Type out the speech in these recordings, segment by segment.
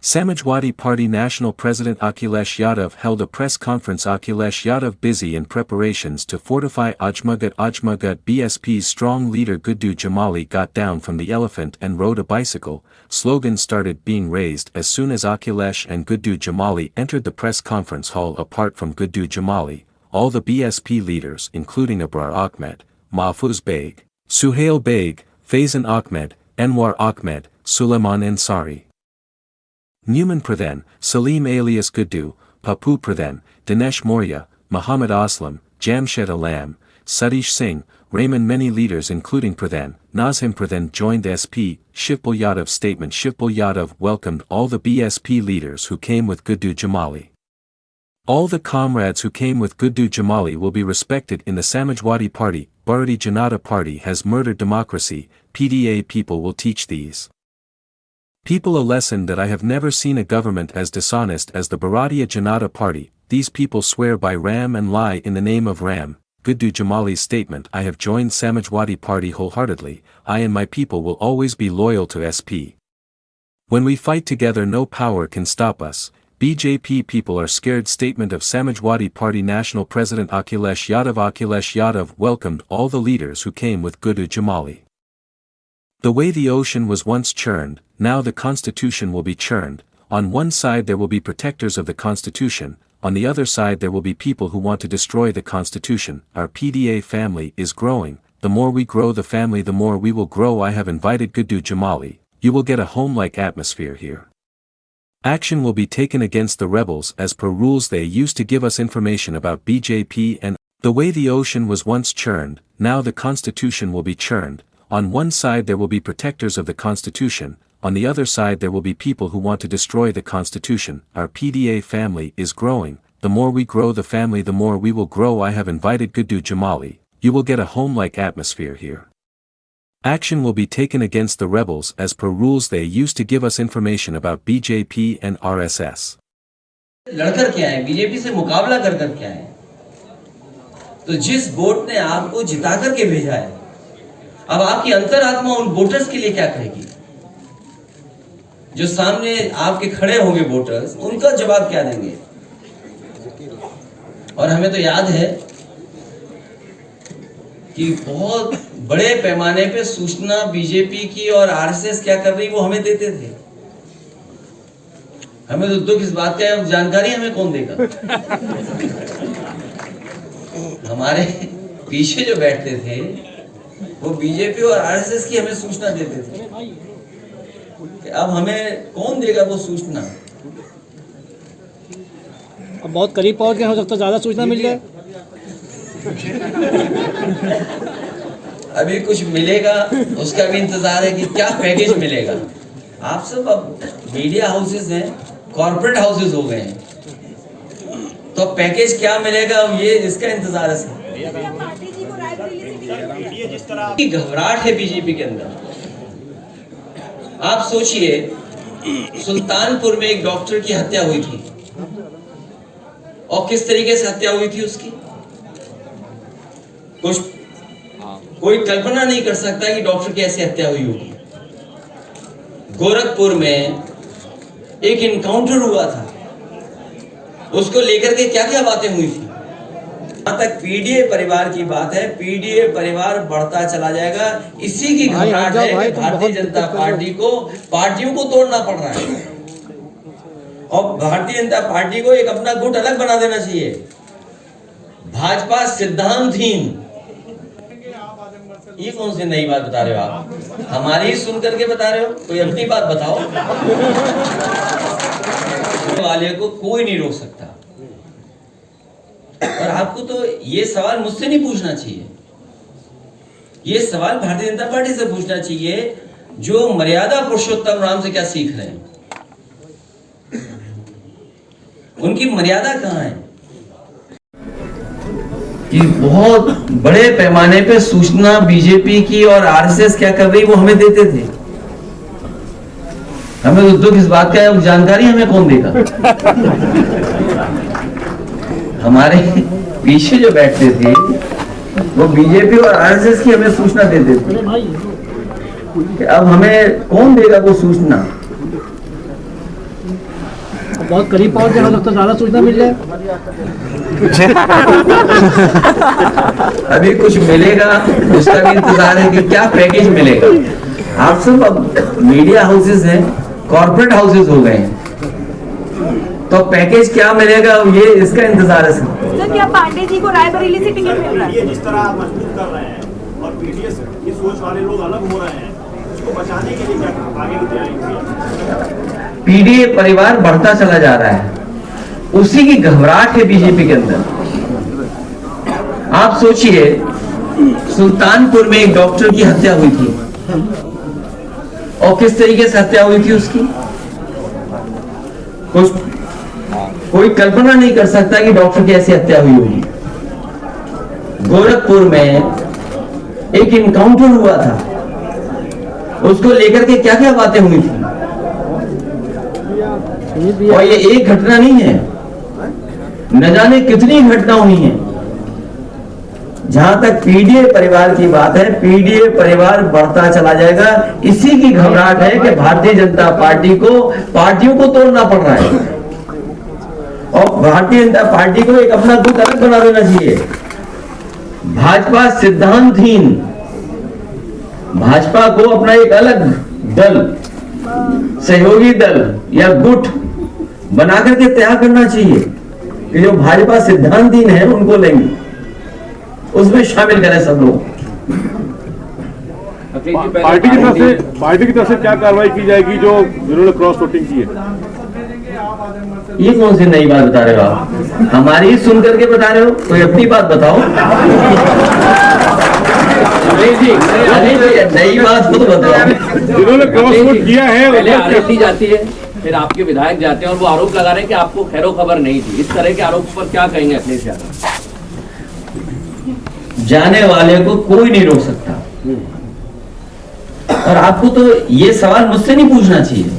Samajwadi Party National President Akhilesh Yadav held a press conference. Akhilesh Yadav busy in preparations to fortify Ajmagat. BSP's strong leader Guddu Jamali got down from the elephant and rode a bicycle. Slogans started being raised as soon as Akhilesh and Guddu Jamali entered the press conference hall. Apart from Guddu Jamali, all the BSP leaders including Abrar Ahmed, Mahfuz Beg, Suhail Beg, Faizan Ahmed, Anwar Ahmed, Sulaiman Ansari, Numan Pradhan, Salim alias Guddu, Papu Pradhan, Dinesh Maurya, Muhammad Aslam, Jamshed Alam, Satish Singh, Raymond. Many leaders including Pradhan, Nazim Pradhan joined SP. Shivpal Yadav's statement. Shivpal Yadav welcomed all the BSP leaders who came with Guddu Jamali. All the comrades who came with Guddu Jamali will be respected in the Samajwadi Party. Bharatiya Janata Party has murdered democracy. PDA people will teach these people a lesson that I have never seen a government as dishonest as the Bharatiya Janata Party. These people swear by Ram and lie in the name of Ram. Guddu Jamali's statement. I have joined Samajwadi Party wholeheartedly. I and my people will always be loyal to SP. When we fight together, no power can stop us. BJP people are scared. Statement of Samajwadi Party National President Akhilesh Yadav. Akhilesh Yadav welcomed all the leaders who came with Guddu Jamali. The way the ocean was once churned, now the constitution will be churned. On one side there will be protectors of the constitution, on the other side there will be people who want to destroy the constitution. Our PDA family is growing. The more we grow the family, the more we will grow. I have invited Guddu Jamali. You will get a home-like atmosphere here. Action will be taken against the rebels as per rules. They used to give us information about BJP and the way the ocean was once churned, now the constitution will be churned. On one side there will be protectors of the constitution, on the other side there will be people who want to destroy the constitution. Our PDA family is growing. The more we grow the family, the more we will grow. I have invited Guddu Jamali. You will get a home-like atmosphere here. Action will be taken against the rebels as per rules. They used to give us information about BJP and RSS. लड़कर क्या है, BJP से मुकाबला कर क्या है? तो जिस वोट ने आपको जिता करके भेजा है, अब आपकी अंतरात्मा उन वोटर्स के लिए क्या कहेगी? जो सामने आपके खड़े होंगे वोटर्स, उनका जवाब क्या देंगे? और हमें तो याद है कि बहुत बड़े पैमाने पे सूचना बीजेपी की और आरएसएस क्या कर रही वो हमें देते थे। हमें तो दुख इस बात का है, जानकारी हमें कौन देगा? हमारे पीछे जो बैठते थे वो बीजेपी और आरएसएस की हमें सूचना देते थे। अब हमें कौन देगा वो सूचना? अब बहुत करीब पहुंच गए, हो सकता है ज्यादा सूचना मिल जाए। अभी कुछ मिलेगा, उसका भी इंतजार है कि क्या पैकेज मिलेगा। आप सब अब मीडिया हाउसेस हैं, कॉर्पोरेट हाउसेस हो गए हैं, तो पैकेज क्या मिलेगा ये इसका इंतजार है। घबराहट है बीजेपी के अंदर। आप सोचिए, सुल्तानपुर में एक डॉक्टर की हत्या हुई थी और किस तरीके से हत्या हुई थी उसकी, कोई कल्पना नहीं कर सकता कि डॉक्टर की ऐसी हत्या हुई होगी। गोरखपुर में एक इनकाउंटर हुआ था, उसको लेकर के क्या क्या बातें हुई थी। जहां तक पीडीए परिवार की बात है, पीडीए परिवार बढ़ता चला जाएगा। इसी की घबराहट है कि भारतीय जनता पार्टी को पार्टियों को तोड़ना पड़ रहा है और भारतीय जनता पार्टी को एक अपना गुट अलग बना देना चाहिए। भाजपा सिद्धांतहीन, ये कौन सी नई बात बता रहे हो आप? हमारी ही सुन करके बता रहे हो? कोई अपनी बात बताओ। वाले को कोई नहीं रोक सकता। और आपको तो ये सवाल मुझसे नहीं पूछना चाहिए, ये सवाल भारतीय जनता पार्टी से पूछना चाहिए, जो मर्यादा पुरुषोत्तम राम से क्या सीख रहे हैं। उनकी मर्यादा कहां है कि बहुत बड़े पैमाने पे सूचना बीजेपी की और आरएसएस क्या कर रही वो हमें देते थे। हमें तो दुख इस बात का है, जानकारी हमें कौन देगा? हमारे पीछे जो बैठते थे वो बीजेपी और आरएसएस की हमें सूचना देते थे। अब हमें कौन देगा वो सूचना? बहुत करीब पहुंच गए, हो सकता है ज्यादा सूचना मिल जाए। अभी कुछ मिलेगा, उसका भी इंतजार है कि क्या पैकेज मिलेगा। आप सब अब मीडिया हाउसेस हैं, कॉर्पोरेट हाउसेस हो गए हैं, तो पैकेज क्या मिलेगा ये इसका इंतजार है सर। सर, क्या पांडे जी को रायबरेली से टिकट मिल रहा है? ये जिस तरह आप मजबूत कर रहे हैं और पीडीएस की सोच वाले लोग अलग हो रहे हैं, उसको बचाने के लिए क्या आगे की तैयारी हुई है? पीडीए परिवार बढ़ता चला जा रहा है, उसी की घबराहट है बीजेपी के अंदर। आप सोचिए, सुल्तानपुर में एक डॉक्टर की हत्या हुई थी, और किस तरीके से हत्या हुई थी उसकी, कोई कल्पना नहीं कर सकता कि डॉक्टर की ऐसी हत्या हुई होगी। गोरखपुर में एक इनकाउंटर हुआ था, उसको लेकर के क्या क्या बातें हुई थी, और ये एक घटना नहीं है, न जाने कितनी घटना हुई है। जहां तक पीडीए परिवार की बात है, पीडीए परिवार बढ़ता चला जाएगा। इसी की घबराहट है कि भारतीय जनता पार्टी को पार्टियों को तोड़ना पड़ रहा है, और भारतीय जनता पार्टी को एक अपना गुट अलग बना देना चाहिए। भाजपा सिद्धांतहीन, भाजपा को अपना एक अलग दल, सहयोगी दल या गुट बना करके तैयार करना चाहिए कि जो भाजपा सिद्धांतहीन है उनको लेंगे, उसमें शामिल करें सब लोग। पार्टी की तरफ से क्या कार्रवाई की जाएगी जो जिन्होंने क्रॉस वोटिंग की है? ये कौन सी नई बात बता रहे हो आप? हमारी ही सुन करके बता रहे हो, कोई अपनी बात बताओ। नई बात खुद बताओ। जिन्होंने क्रॉस वोट किया है पहले आरोप दी जाती है, फिर आपके विधायक जाते हैं और वो आरोप लगा रहे हैं कि आपको खैरो खबर नहीं थी। इस तरह के आरोप पर क्या कहेंगे अखिलेश यादव? जाने वाले को कोई नहीं रोक सकता, और आपको तो ये सवाल मुझसे नहीं पूछना चाहिए,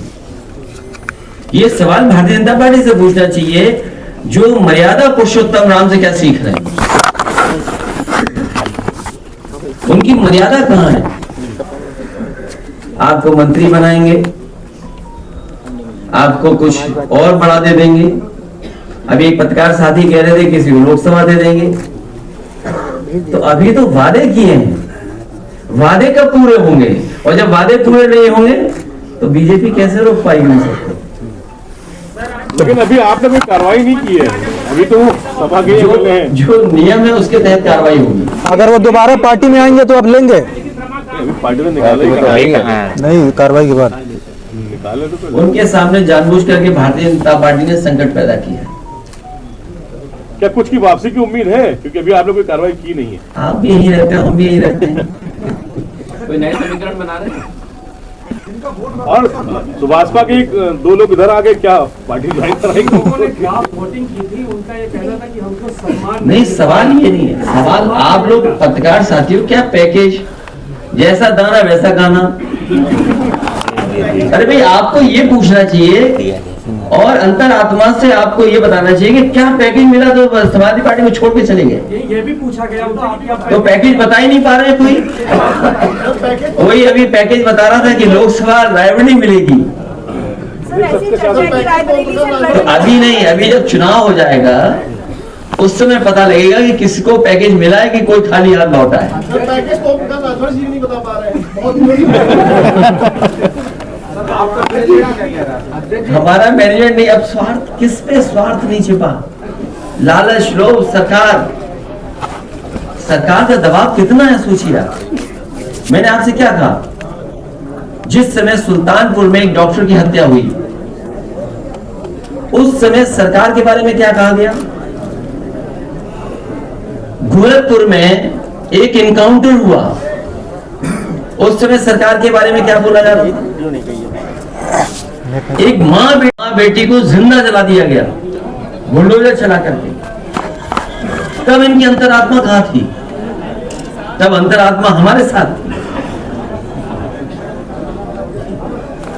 ये सवाल भारतीय जनता पार्टी से पूछना चाहिए, जो मर्यादा पुरुषोत्तम राम से क्या सीख रहे हैं। उनकी मर्यादा कहां है? आपको मंत्री बनाएंगे, आपको कुछ और बढ़ा दे देंगे। अभी एक पत्रकार साथी कह रहे थे किसी को लोकसभा दे देंगे। तो अभी तो वादे किए हैं, वादे कब पूरे होंगे? और जब वादे पूरे नहीं होंगे तो बीजेपी कैसे रोक पाएगी उनसे? लेकिन अभी आपने कोई कार्रवाई नहीं की है, अभी तो सभा के जो नियम है उसके तहत कार्रवाई होगी। अगर वो दोबारा पार्टी में आएंगे तो आप लेंगे? पार्टी ने निकाला नहीं, कार्रवाई के बाद निकाले तो उनके सामने जानबूझ करके भारतीय जनता पार्टी ने संकट पैदा किया है। क्या कुछ की वापसी की उम्मीद है? क्योंकि अभी आपने कोई कार्रवाई की नहीं है। आप भी यही रहते हैं, हम भी यही रहते हैं। कोई नए समीकरण बना रहे हैं? और सुभाषपा के दो लोग इधर आ गए, क्या पार्टी ज्वाइन कराएगी? नहीं, सवाल ये नहीं है। सवाल आप लोग पत्रकार साथियों, क्या पैकेज जैसा दाना वैसा गाना? अरे भाई, आपको ये पूछना चाहिए और अंतरात्मा से आपको ये बताना चाहिए कि क्या पैकेज मिला तो समाजवादी पार्टी को छोड़ के चले गए। ये भी पूछा गया तो पैकेज बता ही नहीं पा रहे कोई। कोई अभी पैकेज बता रहा था कि लोकसभा रायबरेली मिलेगी। सर, ऐसी चर्चा है कि रायबरेली से तो अभी नहीं, अभी जब चुनाव हो जाएगा उस समय पता लगेगा कि किसको पैकेज मिला है कि कोई खाली हाथ लौटा है। पैकेज तो नहीं बता पा रहे हैं। हमारा मैनेजमेंट नहीं, अब स्वार्थ किस पे स्वार्थ नहीं छिपा, लालच, लोभ, सरकार का दबाव कितना है सोचिए आप। मैंने आपसे क्या कहा, जिस समय सुल्तानपुर में एक डॉक्टर की हत्या हुई उस समय सरकार के बारे में क्या कहा गया? गोरखपुर में एक इनकाउंटर हुआ, उस समय सरकार के बारे में क्या बोला जा रहा था? एक माँ बेटी को जिंदा जला दिया गया बुलडोजर चला करके। तब इनकी अंतरात्मा कहां थी? तब अंतरात्मा हमारे साथ थी।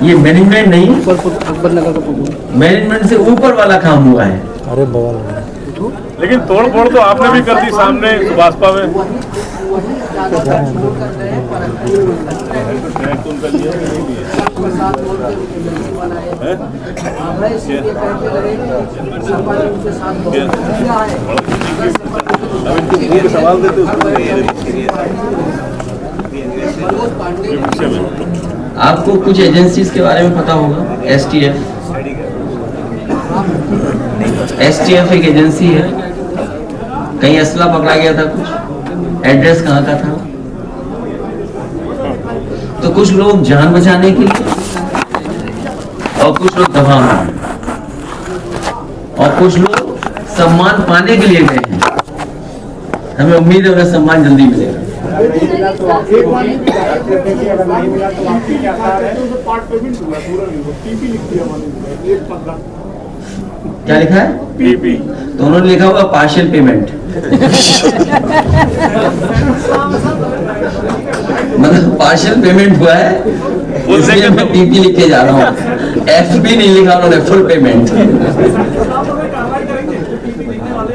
ये मैनेजमेंट नहीं, मैनेजमेंट से ऊपर वाला काम हुआ है। अरे बाबा, लेकिन तोड़ फोड़ तो आपने भी कर दी सामने भाजपा में। ट्रैक तो उनका लिया कि नहीं लिया? अब इनको मुंह पे सवाल देते आपको कुछ एजेंसीज के बारे में पता होगा। एसटीएफ एक एजेंसी है, कहीं असला पकड़ा गया था, कुछ एड्रेस कहाँ का था। तो कुछ लोग जान बचाने के लिए और कुछ लोग दबा में और कुछ लोग सम्मान पाने के लिए गए हैं। हमें उम्मीद है उन्हें सम्मान जल्दी मिलेगा। क्या लिखा है? पीपी। तो उन्होंने लिखा होगा पार्शियल पेमेंट। मतलब पार्शियल पेमेंट हुआ है, इसलिए मैं पीपी लिख के जा रहा हूँ। एफबी नहीं लिखा उन्होंने, फुल पेमेंट।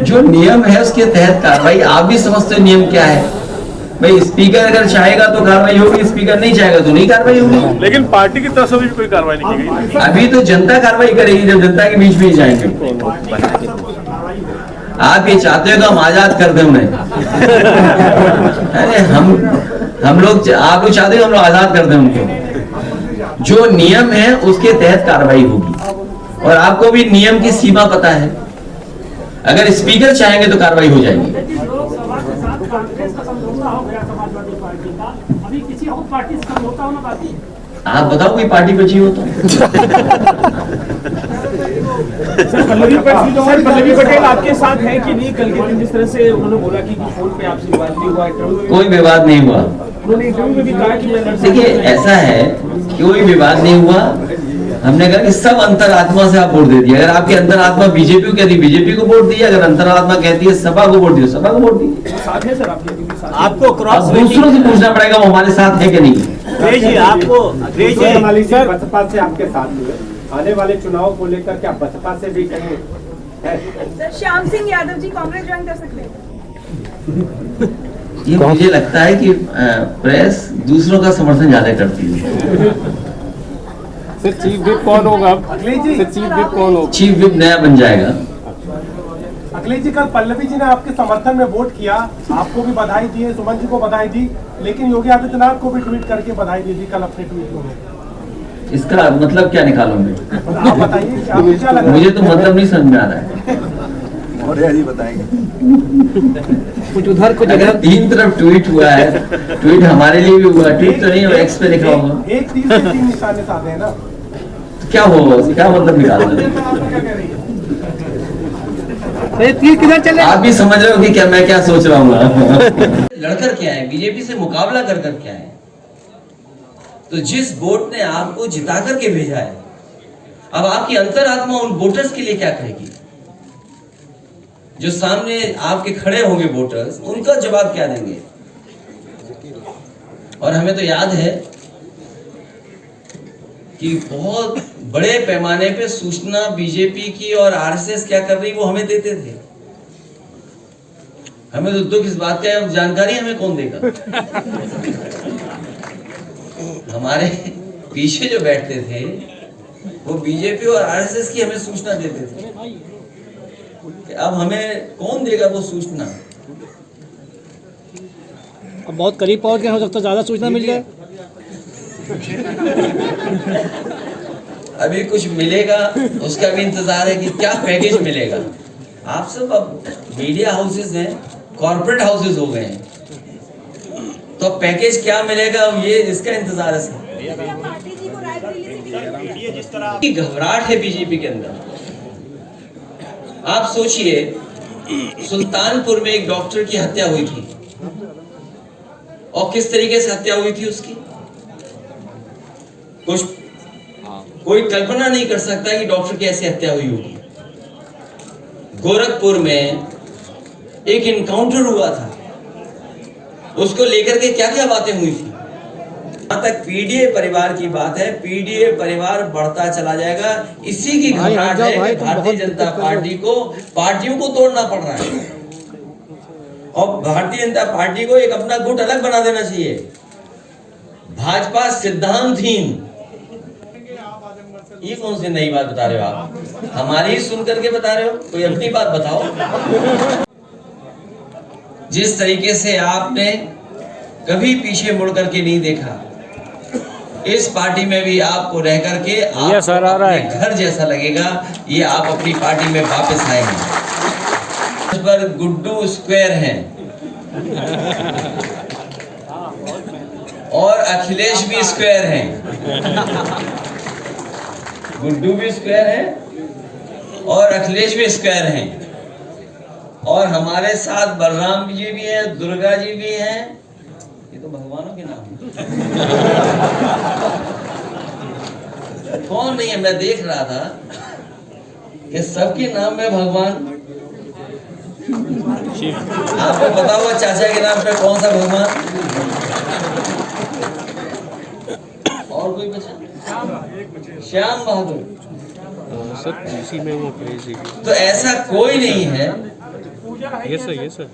जो नियम है उसके तहत कार्रवाई। आप भी समझते हो नियम क्या है भाई। स्पीकर अगर चाहेगा तो कार्रवाई होगी, स्पीकर नहीं चाहेगा तो नहीं कार्रवाई होगी। लेकिन पार्टी की तरफ से भी कोई कार्रवाई नहीं की गई। अभी तो जनता कार्रवाई करेगी जब जनता के बीच में जाएंगे। आप ये चाहते हो कि हम आजाद कर दें उन्हें? अरे हम लोग, आप लोग चाहते हो हम लोग आजाद कर दें उनको? जो नियम है उसके तहत कार्रवाई होगी। और आपको भी नियम की सीमा पता है। अगर स्पीकर चाहेंगे तो कार्रवाई हो जाएगी। आप बताओ कोई पार्टी बची हो तो। पल्लवी पटेल आपके साथ है कि नहीं? कल के दिन जिस तरह से उन्होंने बोला कि फोन पे आपसे विवाद नहीं हुआ, कोई विवाद नहीं हुआ। उन्होंने इंटरव्यू में भी कहा कि देखिए ऐसा है, कोई विवाद नहीं हुआ। हमने कहा कि सब अंतरात्मा से आप वोट दे दिए। अगर आपकी अंतरात्मा बीजेपी को कहती है बीजेपी को वोट दिए, अगर अंतरात्मा कहती है सपा को वोट दिए सपा को वोट दिए। साथ है सर आपके आपको क्रॉस दूसरों से पूछना पड़ेगा वो हमारे साथ है कि नहीं। जी आपको सर बसपा से आपके साथ हुए, आने वाले चुनाव को लेकर क्या बसपा से भी कहीं है? सर श्याम सिंह यादव जी कांग्रेस ज्वाइन कर सकते हैं? ये मुझे लगता है कि प्रेस दूसरों का समर्थन ज्यादा करती है। सर चीफ विप कौन होगा? सर चीफ विप कौन होगा? चीफ विप नया बन जाएगा। अखिलेश जी कल पल्लवी जी ने आपके समर्थन में वोट किया, आपको भी बधाई दी है, सुमन जी को बधाई दी, लेकिन योगी आदित्यनाथ को भी ट्वीट करके बधाई दी थी कल अपने ट्वीट में। इसका मतलब क्या निकालोगे? आप बताइए आपको क्या लगा? मुझे तो मतलब नहीं समझ में आ रहा है। कुछ उधर कुछ अगर तीन तरफ ट्वीट हुआ है, ट्वीट हमारे लिए भी हुआ, ट्वीट तो नहीं, एक्स पे लिखा होगा। एक तीर से तीन निशाने साधे हैं ना, तो क्या होगा, क्या मतलब निकालना? तीर किधर चले? आप भी समझ रहे हो कि क्या मैं क्या सोच रहा हूँ। लड़कर क्या है, बीजेपी से मुकाबला कर कर क्या है। तो जिस वोट ने आपको जिता करके भेजा है, अब आपकी अंतरात्मा उन वोटर्स के लिए क्या कहेगी? जो सामने आपके खड़े होंगे वोटर्स, उनका जवाब क्या देंगे? और हमें तो याद है कि बहुत बड़े पैमाने पे सूचना बीजेपी की और आरएसएस क्या कर रही वो हमें देते थे। हमें तो दुख इस बात का है, जानकारी हमें कौन देगा? हमारे पीछे जो बैठते थे वो बीजेपी और आरएसएस की हमें सूचना देते थे। अब हमें कौन देगा वो सूचना? अब बहुत करीब पहुंच गए, हो सकता है ज्यादा सूचना मिल जाए। अभी कुछ मिलेगा, उसका भी इंतजार है कि क्या पैकेज मिलेगा। आप सब अब मीडिया हाउसेस हैं, कॉर्पोरेट हाउसेस हो गए हैं, तो पैकेज क्या मिलेगा ये इसका इंतजार है। पार्टी जी को रायबरेली से की घबराहट है बीजेपी के अंदर। आप सोचिए, सुल्तानपुर में एक डॉक्टर की हत्या हुई थी और किस तरीके से हत्या हुई थी उसकी, कुछ कोई कल्पना नहीं कर सकता कि डॉक्टर की ऐसी हत्या हुई होगी। गोरखपुर में एक इनकाउंटर हुआ था, उसको लेकर के क्या क्या बातें हुई थी। जहां तक पीडीए परिवार की बात है, पीडीए परिवार बढ़ता चला जाएगा। इसी की घबराहट है कि भारतीय जनता पार्टी को पार्टियों को तोड़ना पड़ रहा है और भारतीय जनता पार्टी को एक अपना गुट अलग बना देना चाहिए। भाजपा सिद्धांतहीन। ये कौन सी नई बात बता रहे हो आप? हमारी ही सुन करके बता रहे हो, कोई अपनी बात बताओ। जिस तरीके से आपने कभी पीछे मुड़ करके नहीं देखा, इस पार्टी में भी आपको रह करके आपको अपने घर जैसा लगेगा। ये आप अपनी पार्टी में वापस आएंगे। पर गुड्डू स्क्वायर हैं और अखिलेश भी स्क्वायर हैं। गुड्डू भी स्क्वायर है और अखिलेश भी स्क्वायर हैं। और हमारे साथ बलराम जी भी हैं, दुर्गा जी भी हैं। ये तो भगवानों के नाम कौन नहीं है? मैं देख रहा था कि सबके नाम में भगवान। आपको पता हुआ चाचा के नाम पे कौन सा भगवान? और कोई बचा? श्याम बहादुर। सर इसी में वो क्रेजी। तो ऐसा कोई नहीं है। ये सर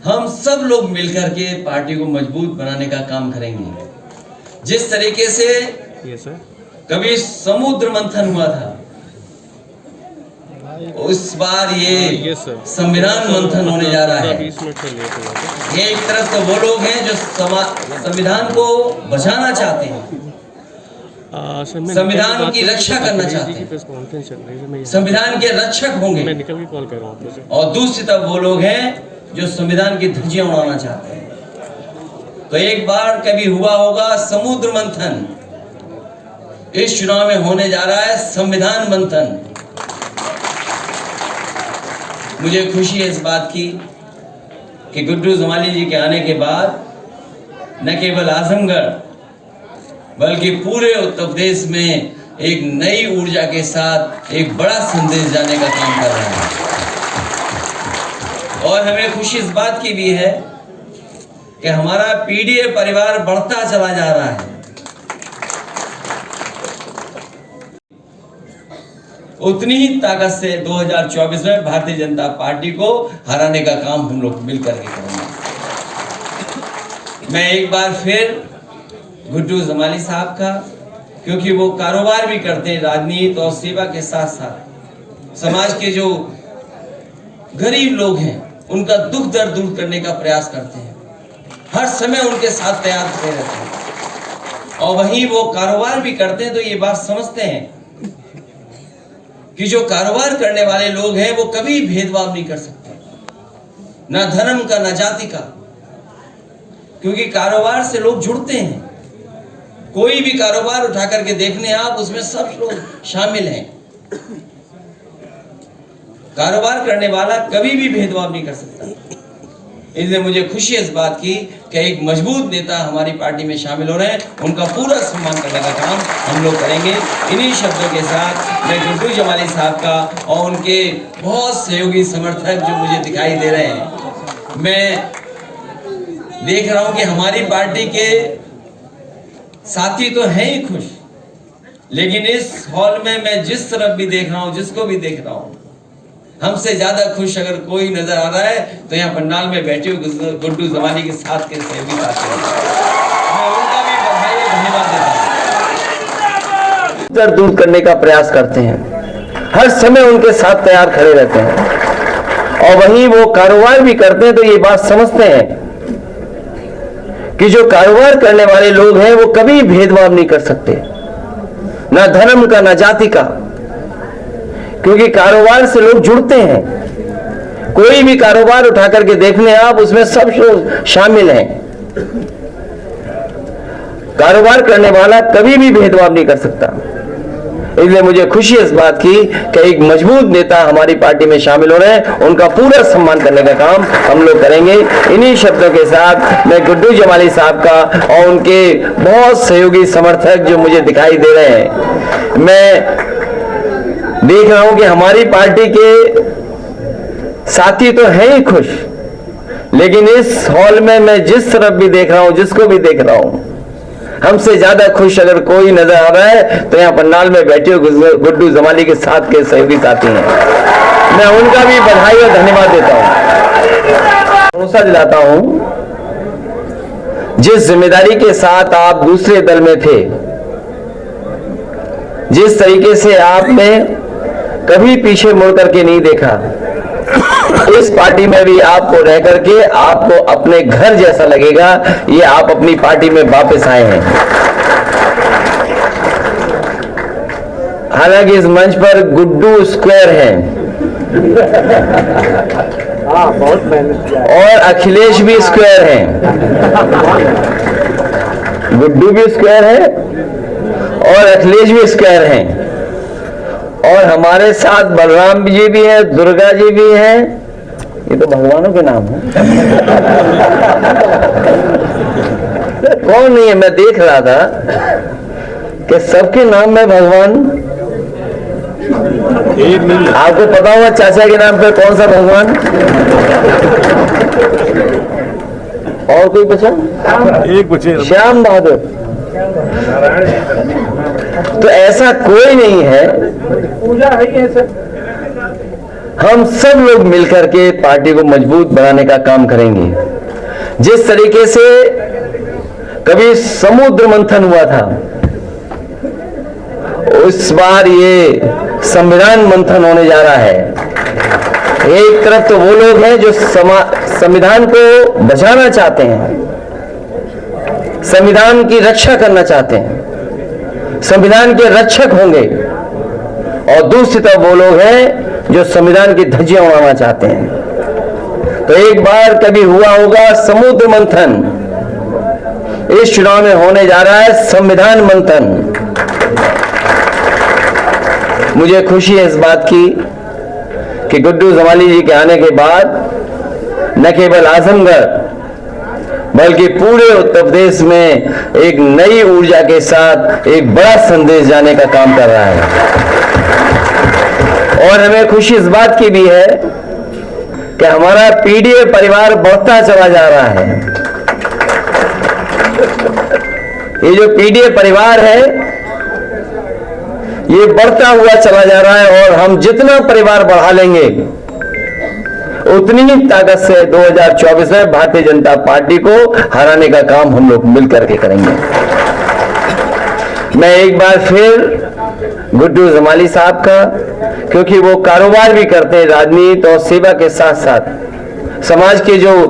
हम सब लोग मिलकर के पार्टी को मजबूत बनाने का काम करेंगे। जिस तरीके से ये सर कभी समुद्र मंथन हुआ था, उस बार ये संविधान मंथन होने जा रहा है। ये एक तरफ तो वो लोग हैं जो संविधान को बचाना चाहते हैं, संविधान की रक्षा करना चाहते हैं, संविधान के रक्षक होंगे। मैं निकल के कॉल कर रहा हूँ। और दूसरी तरफ वो लोग हैं जो संविधान की धज्जियां उड़ाना चाहते हैं। तो एक बार कभी हुआ होगा समुद्र मंथन, इस चुनाव में होने जा रहा है संविधान मंथन। मुझे खुशी है इस बात की कि गुड्डू जमाली जी के आने के बाद न केवल आजमगढ़ बल्कि पूरे उत्तर प्रदेश में एक नई ऊर्जा के साथ एक बड़ा संदेश जाने का काम कर रहा है। और हमें खुशी इस बात की भी है कि हमारा पीडीए परिवार बढ़ता चला जा रहा है। उतनी ही ताकत से 2024 में भारतीय जनता पार्टी को हराने का काम हम लोग मिलकर के करेंगे। मैं एक बार फिर गुड्डू जमाली साहब का, क्योंकि वो कारोबार भी करते हैं राजनीति और सेवा के साथ साथ, समाज के जो गरीब लोग हैं उनका दुख दर्द दूर करने का प्रयास करते हैं, हर समय उनके साथ तैयार खड़े रहते हैं। और वहीं वो कारोबार भी करते हैं, तो ये बात समझते हैं कि जो कारोबार करने वाले लोग हैं वो कभी भेदभाव नहीं कर सकते, ना धर्म का ना जाति का, क्योंकि कारोबार से लोग जुड़ते हैं। कोई भी कारोबार उठा करके देखने आप, उसमें सब लोग शामिल हैं। कारोबार करने वाला कभी भी भेदभाव नहीं कर सकता। इसलिए मुझे खुशी है इस बात की कि एक मजबूत नेता हमारी पार्टी में शामिल हो रहे हैं, उनका पूरा सम्मान करने का काम हम लोग करेंगे। इन्हीं शब्दों के साथ मैं गुड्डू जमाली साहब का और उनके बहुत सहयोगी समर्थक जो मुझे दिखाई दे रहे हैं, मैं देख रहा हूं कि हमारी पार्टी के साथी तो हैं ही खुश, लेकिन इस हॉल में मैं जिस तरफ भी देख रहा हूं, जिसको भी देख रहा हूं, हमसे ज्यादा खुश अगर कोई नजर आ रहा है तो यहाँ पंडाल में बैठे हुए गुड्डू जमाली के साथ के सहयोगी साथी हैं। मैं उनका भी बधाई और धन्यवाद देता हूं। दर्द दूर करने का प्रयास करते हैं, हर समय उनके साथ तैयार खड़े रहते हैं। और वहीं वो कारोबार भी करते हैं, तो ये बात समझते हैं कि जो कारोबार करने वाले लोग हैं वो कभी भेदभाव नहीं कर सकते, ना धर्म का ना जाति का, क्योंकि कारोबार से लोग जुड़ते हैं। कोई भी कारोबार उठा करके देखने आप, उसमें सब लोग शामिल हैं। कारोबार करने वाला कभी भी भेदभाव नहीं कर सकता। इसलिए मुझे खुशी है इस बात की कि एक मजबूत नेता हमारी पार्टी में शामिल हो रहे हैं, उनका पूरा सम्मान करने का काम हम लोग करेंगे। इन्हीं शब्दों के साथ मैं गुड्डू जमाली साहब का और उनके बहुत सहयोगी समर्थक जो मुझे दिखाई दे रहे हैं, मैं देख रहा हूं कि हमारी पार्टी के साथी तो हैं ही खुश, लेकिन इस हॉल में मैं जिस तरफ भी देख रहा हूं, जिसको भी देख रहा हूं, हमसे ज्यादा खुश अगर कोई नजर आ रहा है तो यहाँ पंडाल में बैठे हुए गुड्डू जमाली के साथ के सहयोगी साथी हैं। मैं उनका भी बधाई और धन्यवाद देता हूं, भरोसा दिलाता हूं। जिस जिम्मेदारी के साथ आप दूसरे दल में थे, जिस तरीके से आपने कभी पीछे मुड़ करके नहीं देखा, इस पार्टी में भी आपको रह करके आपको अपने घर जैसा लगेगा। ये आप अपनी पार्टी में वापस आए हैं। हालांकि इस मंच पर गुड्डू स्क्वायर हैं बहुत मेहनत किया और अखिलेश भी स्क्वायर हैं। गुड्डू भी स्क्वायर है और अखिलेश भी स्क्वायर हैं, और हमारे साथ बलराम जी भी हैं, दुर्गा जी भी हैं। ये तो भगवानों के नाम है। कौन नहीं है? मैं देख रहा था कि सबके नाम में भगवान। आपको पता होगा चाचा के नाम पे कौन सा भगवान? और कोई बचा? एक बचे, श्याम बहादुर। तो ऐसा कोई नहीं है। पूजा है ये सर। हम सब लोग मिलकर के पार्टी को मजबूत बनाने का काम करेंगे। जिस तरीके से कभी समुद्र मंथन हुआ था, उस बार ये संविधान मंथन होने जा रहा है। एक तरफ तो वो लोग हैं जो संविधान को बचाना चाहते हैं, संविधान की रक्षा करना चाहते हैं, संविधान के रक्षक होंगे, और दूसरी तरफ वो लोग हैं जो संविधान की धज्जियां उड़ाना चाहते हैं। तो एक बार कभी हुआ होगा समुद्र मंथन, इस चुनाव में होने जा रहा है संविधान मंथन। मुझे खुशी है इस बात की कि गुड्डू जमाली जी के आने के बाद न केवल आजमगढ़ बल्कि पूरे उत्तर प्रदेश में एक नई ऊर्जा के साथ एक बड़ा संदेश जाने का काम कर रहा है। और हमें खुशी इस बात की भी है कि हमारा पीडीए परिवार बढ़ता चला जा रहा है। ये जो पीडीए परिवार है ये बढ़ता हुआ चला जा रहा है, और हम जितना परिवार बढ़ा लेंगे उतनी ही ताकत से 2024 में भारतीय जनता पार्टी को हराने का काम हम लोग मिलकर के करेंगे। मैं एक बार फिर गुड्डू जमाली साहब का, क्योंकि वो कारोबार भी करते हैं, राजनीति और सेवा के साथ साथ समाज के जो